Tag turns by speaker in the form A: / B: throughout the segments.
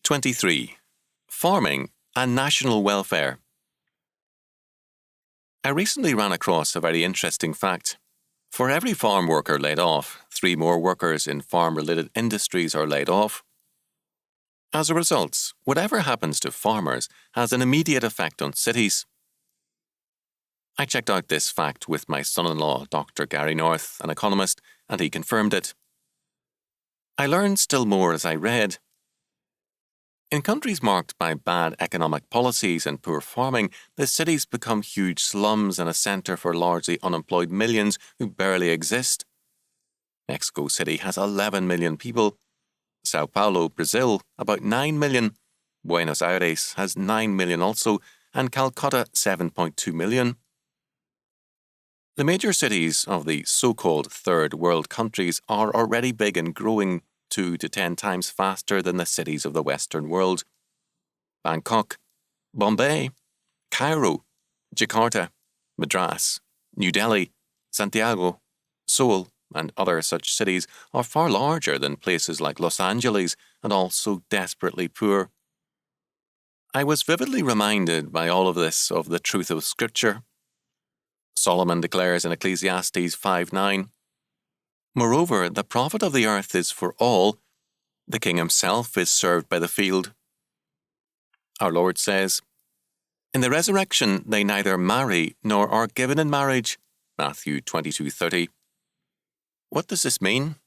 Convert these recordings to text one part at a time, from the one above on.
A: 23. Farming and national welfare. I recently ran across a very interesting fact. For every farm worker laid off, 3 more workers in farm-related industries are laid off. As a result, whatever happens to farmers has an immediate effect on cities. I checked out this fact with my son-in-law, Dr. Gary North, an economist, and he confirmed it. I learned still more as I read. In countries marked by bad economic policies and poor farming, the cities become huge slums and a centre for largely unemployed millions who barely exist. Mexico City has 11 million people. Sao Paulo, Brazil, about 9 million. Buenos Aires has 9 million also, and Calcutta 7.2 million. The major cities of the so-called third world countries are already big and growing 2 to 10 times faster than the cities of the Western world. Bangkok, Bombay, Cairo, Jakarta, Madras, New Delhi, Santiago, Seoul, and other such cities are far larger than places like Los Angeles and also desperately poor. I was vividly reminded by all of this of the truth of Scripture. Solomon declares in Ecclesiastes 5:9, "Moreover, the profit of the earth is for all. The king himself is served by the field." Our Lord says, "In the resurrection they neither marry nor are given in marriage." Matthew 22:30. What does this mean?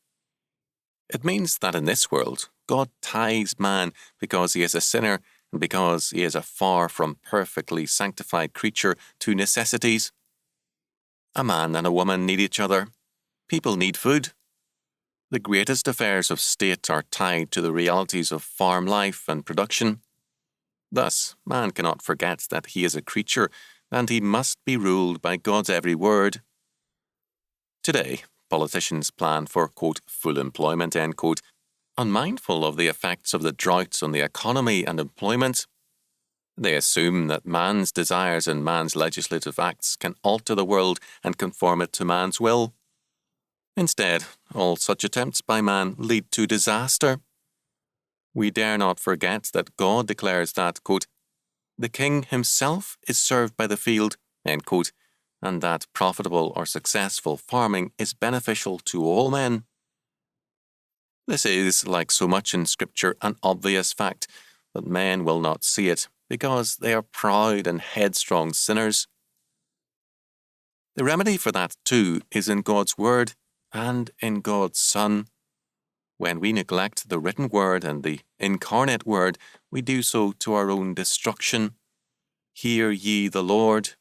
A: It means that in this world, God ties man because he is a sinner and because he is a far from perfectly sanctified creature to necessities. A man and a woman need each other. People need food. The greatest affairs of state are tied to the realities of farm life and production. Thus, man cannot forget that he is a creature and he must be ruled by God's every word. Today, politicians plan for, quote, full employment, end quote, unmindful of the effects of the droughts on the economy and employment. They assume that man's desires and man's legislative acts can alter the world and conform it to man's will. Instead, all such attempts by man lead to disaster. We dare not forget that God declares that, quote, "the king himself is served by the field," end quote, and that profitable or successful farming is beneficial to all men. This is, like so much in Scripture, an obvious fact, but men will not see it because they are proud and headstrong sinners. The remedy for that too is in God's Word and in God's Son. When we neglect the written Word and the incarnate Word, we do so to our own destruction. Hear ye the Lord,